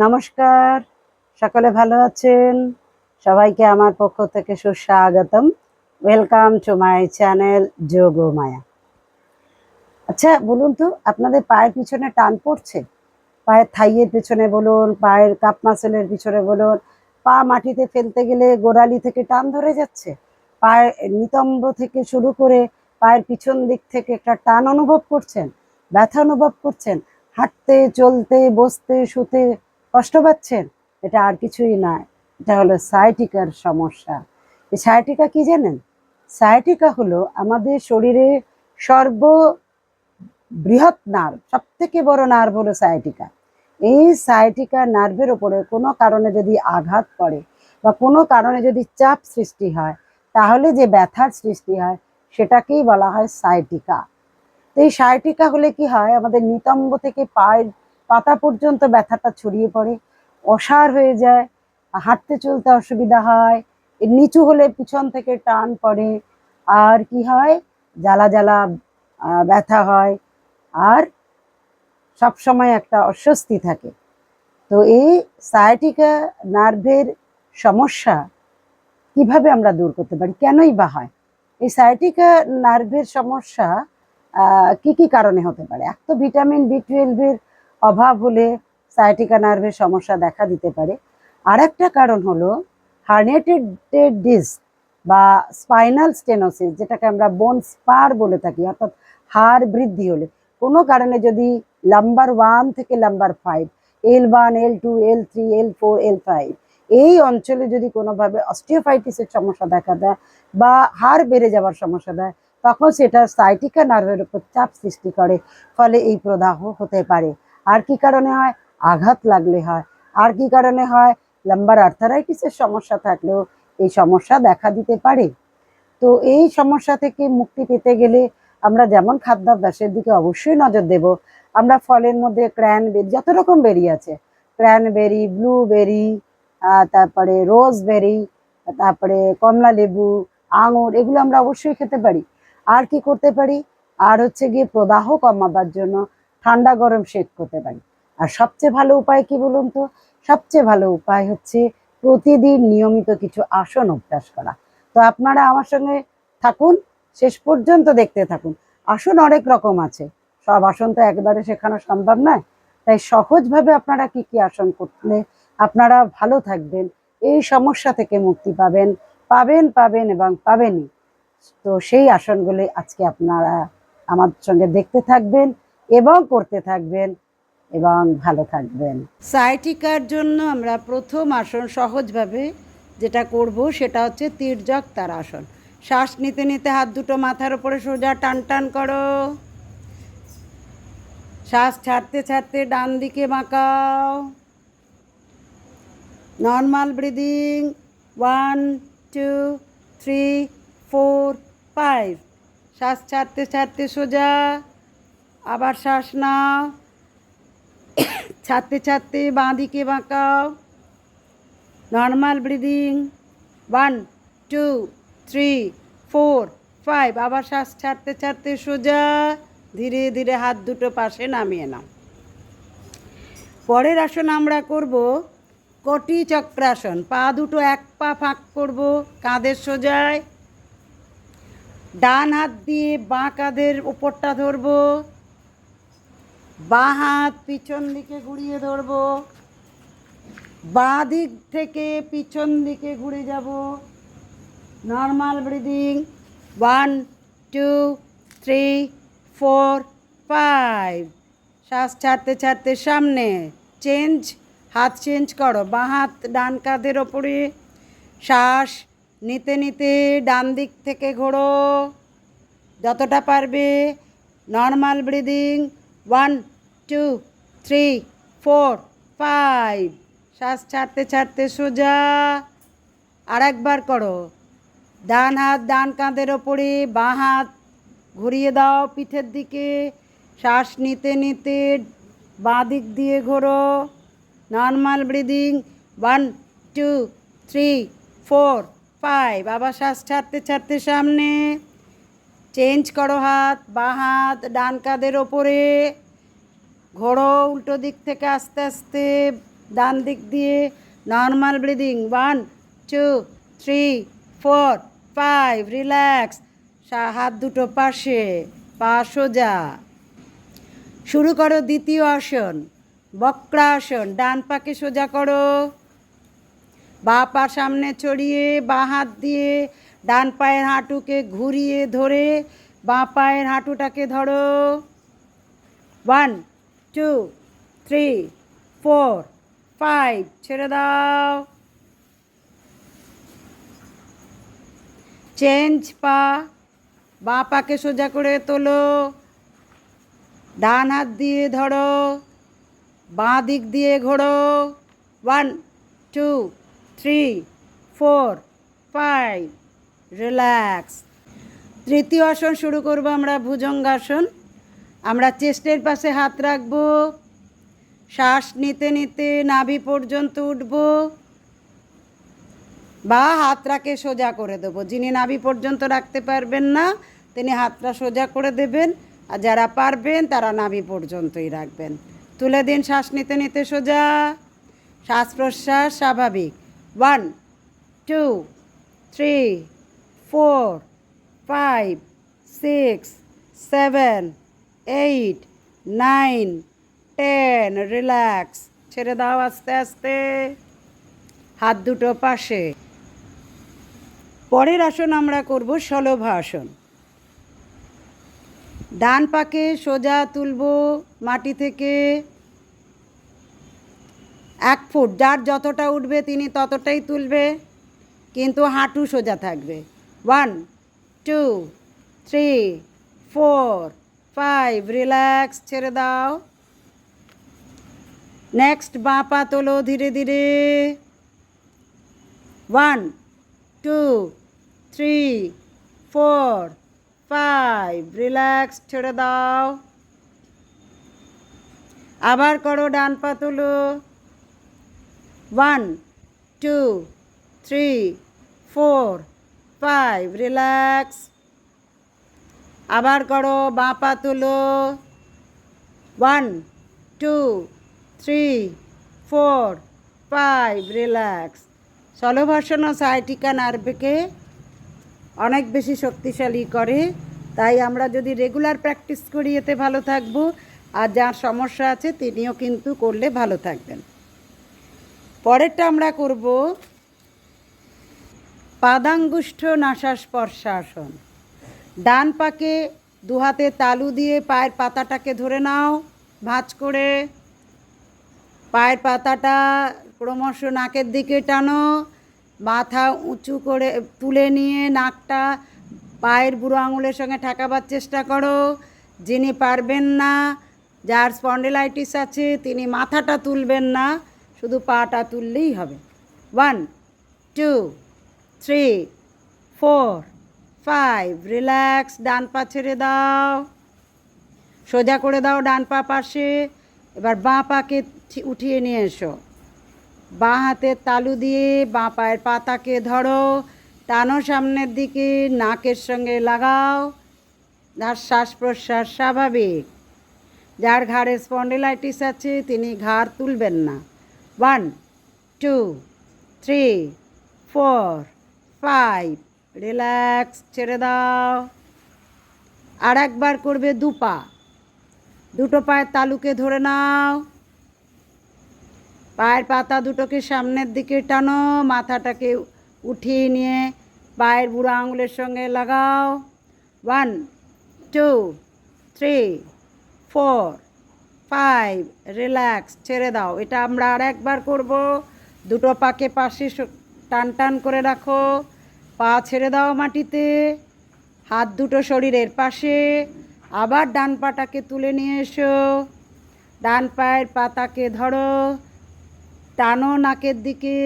নমস্কার, সকলে ভালো আছেন? সবাইকে আমার পক্ষ থেকে সুস্বাগতম। Welcome to my channel Yogmaya. আচ্ছা বলুন তো, আপনাদের পায়ের পিছনে টান পড়ছে? পায়ের থাইয়ের পিছনে বলুন, পায়ের কাপ মাসেলের পিছনে বলুন, পা মাটিতে ফেলতে গেলে গোড়ালি থেকে টান ধরে যাচ্ছে? পায়ের নিতম্ব থেকে শুরু করে পায়ের পিছন দিক থেকে একটা টান অনুভব করছেন, ব্যথা অনুভব করছেন, হাঁটতে চলতে বসতে শুতে কষ্ট পাচ্ছেন? এটা আর কিছুই নয়, এটা হলো সায়াটিকার সমস্যা। এই সায়াটিকা কি জানেন? সায়াটিকা হলো আমাদের শরীরে সর্ব বৃহৎ নার্ভ, সব থেকে বড় নার্ভ হলো সায়াটিকা। এই সায়াটিকা নার্ভের উপরে কোনো কারণে যদি আঘাত পড়ে বা কোনো কারণে যদি চাপ সৃষ্টি হয়, তাহলে যে ব্যথার সৃষ্টি হয় সেটাকেই বলা হয় সায়াটিকা। তো এই সায়াটিকা হলে কি হয়, আমাদের নিতম্ব থেকে পায়ের পাতা পর্যন্ত ব্যথাটা ছড়িয়ে পড়ে, অসাড় হয়ে যায়, হাঁটতে চলতে অসুবিধা হয়, এর নিচু হলে পিছন থেকে টান পড়ে, আর কি হয়, জ্বালা জ্বালা ব্যথা হয়, আর সব সময় একটা অস্বস্তি থাকে। তো এই সায়াটিকা নার্ভের সমস্যা কিভাবে আমরা দূর করতে পারি, কেনই বা হয়? এই সায়াটিকা নার্ভের সমস্যা কি কি কারণে হতে পারে? এক তো ভিটামিন B12 এর অভাব হলে সায়াটিকা নার্ভের সমস্যা দেখা দিতে পারে। আর একটা কারণ হলো হার্নিয়েটেড ডিস্ক বা স্পাইনাল স্টেনোসিস, যেটাকে আমরা বোন স্পার বলে থাকি, অর্থাৎ হাড় বৃদ্ধি হলে কোনো কারণে যদি লাম্বার 1 থেকে lumber 5, L1, L2, L3, L4, L5 এই অঞ্চলে যদি কোনোভাবে অস্টিওফাইটিসের সমস্যা দেখা দেয় বা হাড় বেড়ে যাওয়ার সমস্যা দেয়, তখন সেটা সায়াটিকা নার্ভের উপর চাপ সৃষ্টি করে, ফলে এই প্রদাহ হতে পারে। আর কি কারণে হয়? আঘাত লাগলে হয়। আর কি কারণে হয়? লাম্বার আর্থারাইটিসের সমস্যা থাকলেও এই সমস্যা দেখা দিতে পারে। তো এই সমস্যা থেকে মুক্তি পেতে গেলে আমরা যেমন খাদ্যাভ্যাসের দিকে অবশ্যই নজর দেব। আমরা ফলের মধ্যে ক্র্যানবেরি, যত রকম বেরি আছে, ক্র্যানবেরি, ব্লুবেরি, তারপরে রোজবেরি, তারপরে কমলা লেবু, আঙুর, এগুলো আমরা অবশ্যই খেতে পারি। আর কি করতে পারি? আর হচ্ছে গিয়ে প্রদাহ কমাবার জন্য ঠান্ডা গরম সেক করতে পারি। আর সবচেয়ে ভালো উপায় কি বলুন তো? সবচেয়ে ভালো উপায় হচ্ছে প্রতিদিন নিয়মিত কিছু আসন অভ্যাস করা। তো আপনারা আমার সঙ্গে থাকুন, শেষ পর্যন্ত দেখতে থাকুন। আসন অনেক রকম আছে, সব আসন তো একবারে শেখানো সম্ভব নয়। তাই সহজভাবে আপনারা কি কি আসন করলে আপনারা ভালো থাকবেন, এই সমস্যা থেকে মুক্তি পাবেন, পাবেন পাবেন এবং পাবেনই। তো সেই আসনগুলি আজকে আপনারা আমার সঙ্গে দেখতে থাকবেন এবং করতে থাকবেন এবং ভালো থাকবেন। সায়াটিকার জন্য আমরা প্রথম আসন সহজভাবে যেটা করব সেটা হচ্ছে তির্যক তারাসন। শ্বাস নিতে নিতে হাত দুটো মাথার উপরে সোজা টান টান করো। শ্বাস ছাড়তে ছাড়তে ডান দিকে বাঁকাও। Normal breathing, 1 2 3 4 5। শ্বাস ছাড়তে ছাড়তে সোজা, আবার শ্বাস নাও, ছাড়তে ছাড়তে বাঁ দিকে বাঁকাও। Normal breathing, 1 2 3 4 5। আবার শ্বাস ছাড়তে ছাড়তে সোজা, ধীরে ধীরে হাত দুটো পাশে নামিয়ে নাও। পরের আসন আমরা করব কোটি চক্রাসন। পা দুটো এক পা ফাঁক করব, কাঁধের সোজায়, ডান হাত দিয়ে বাঁ কাঁধের ওপরটা ধরব, বাঁ হাত পিছন দিকে ঘুরিয়ে ধরব, বাঁ দিক থেকে পিছন দিকে ঘুরে যাব। Normal breathing, 1 2 3 4 5। শ্বাস ছাড়তে ছাড়তে সামনে, চেঞ্জ, হাত চেঞ্জ করো, বাঁ হাত ডান কাঁধের ওপরে, শ্বাস নিতে নিতে ডান দিক থেকে ঘোরো যতটা পারবে। Normal breathing, 1 2 3 4 5। শ্বাস ছাড়তে ছাড়তে সোজা, আর একবার করো। ডান হাত ডান কাঁধের ওপরে, বাঁ হাত ঘুরিয়ে দাও পিঠের দিকে, শ্বাস নিতে নিতে বাঁ দিক দিয়ে ঘোরো। Normal breathing, 1 2 3 4 5। আবার শ্বাস ছাড়তে ছাড়তে সামনে, চেঞ্জ করো, হাত বাঁ হাত ডান কাঁধের ওপরে, ঘোরো উল্টো দিক থেকে আস্তে আস্তে, ডান দিক দিয়ে নর্মাল ব্রিদিং 1 2 3 4 5 রিল্যাক্স হাত দুটো পাশে পা সোজা শুরু করো দ্বিতীয় আসন বক্রাসন ডান পাকে সোজা করো বা পা সামনে ছড়িয়ে বা হাত দিয়ে ডান পায়ের হাঁটুকে ঘুরিয়ে ধরে বাঁ পায়ের হাঁটুটাকে ধরো 1 2 3 4 5 ছেড়ে দাও চেঞ্জ পা বাঁ পাকে সোজা করে তোলো ডান হাত দিয়ে ধরো বাঁ দিক দিয়ে ঘোরো 1 2 3 4 5 রিল্যাক্স তৃতীয় আসন শুরু করব আমরা ভুজঙ্গাসন আমরা চেস্টের পাশে হাত রাখবো শ্বাস নিতে নিতে নাভি পর্যন্ত উঠব বা হাতটাকে সোজা করে দেবো যিনি নাভি পর্যন্ত রাখতে পারবেন না তিনি হাতটা সোজা করে দেবেন আর যারা পারবেন তারা নাভি পর্যন্তই রাখবেন তুলে দিন শ্বাস নিতে নিতে সোজা শ্বাস প্রশ্বাস স্বাভাবিক 1 2 3 4 5 6 7 8 9 10 রিল্যাক্স ছেড়ে দাও আস্তে আস্তে হাত দুটো পাশে পরের আসন আমরা করব শলভাসন ডান পাকে সোজা তুলব মাটি থেকে 1 ফুট যার যতটা উঠবে তিনি ততটাই তুলবে কিন্তু হাঁটু সোজা থাকবে 1 2 3 4 5 রিল্যাক্স ছেড়ে দাও নেক্সট বাঁ পা তোলো ধীরে ধীরে 1 2 3 4 5 রিল্যাক্স ছেড়ে দাও আবার করো ডান পা তোলো 1 2 3 4 5 রিল্যাক্স আবার করো বাঁ পা তোলো 1 2 3 4 5 রিল্যাক্স শলভাসন সায়াটিকা নার্ভকে অনেক বেশি শক্তিশালী করে তাই আমরা যদি রেগুলার প্র্যাকটিস করি এতে ভালো থাকবো আর যার সমস্যা আছে তিনিও কিন্তু করলে ভালো থাকবেন পরেরটা আমরা করব পাদাঙ্গুষ্ঠ নাসাস্পর্শাসন ডান পাকে দু হাতে তালু দিয়ে পায়ের পাতাটাকে ধরে নাও ভাঁজ করে পায়ের পাতাটা ক্রমশ নাকের দিকে টানো মাথা উঁচু করে তুলে নিয়ে নাকটা পায়ের বুড়ো আঙুলের সঙ্গে ঠেকাবার চেষ্টা করো যিনি পারবেন না যার স্পন্ডিলাইটিস আছে তিনি মাথাটা তুলবেন না শুধু পাটা তুললেই হবে 1 2 3 4 5 রিল্যাক্স ডান পা ছেড়ে দাও সোজা করে দাও ডান পা পাশে এবার বাঁ পাকে উঠিয়ে নিয়ে এসো বাঁ হাতের তালু দিয়ে বাঁ পায়ের পাতাকে ধরো টানো সামনের দিকে নাকের সঙ্গে লাগাও যার শ্বাস প্রশ্বাস স্বাভাবিক যার ঘাড়ে স্পন্ডিলাইটিস আছে তিনি ঘাড় তুলবেন না 1 2 3 4 5 রিল্যাক্স ছেড়ে দাও আর একবার করবে দুটো পায়ের তালুকে ধরে নাও পায়ের পাতা দুটোকে সামনের দিকে টানো মাথাটাকে উঠিয়ে নিয়ে পায়ের বুড়ো আঙুলের সঙ্গে লাগাও 1 2 3 4 5 রিল্যাক্স ছেড়ে দাও এটা আমরা আর একবার করব দুটো পাকে পাশে টান টান করে রাখো পা ছেড়ে দাও মাটিতে হাত দুটো শরীরের পাশে আবার ডান পাটাকে তুলে নিয়ে এসো ডান পায়ের পাতাকে ধরো টানো নাকের দিকে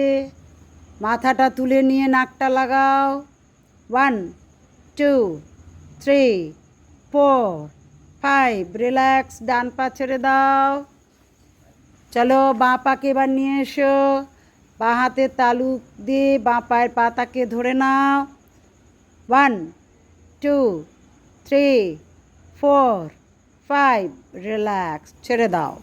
মাথাটা তুলে নিয়ে নাকটা লাগাও 1 2 3 4 5 রিল্যাক্স ডান পা ছেড়ে দাও চলো বাঁ পাকে এবার নিয়ে এসো বাঁ হাতের তালু দিয়ে বাঁ পায়ের পাতাকে ধরে নাও 1 2 3 4 5 রিল্যাক্স ছেড়ে দাও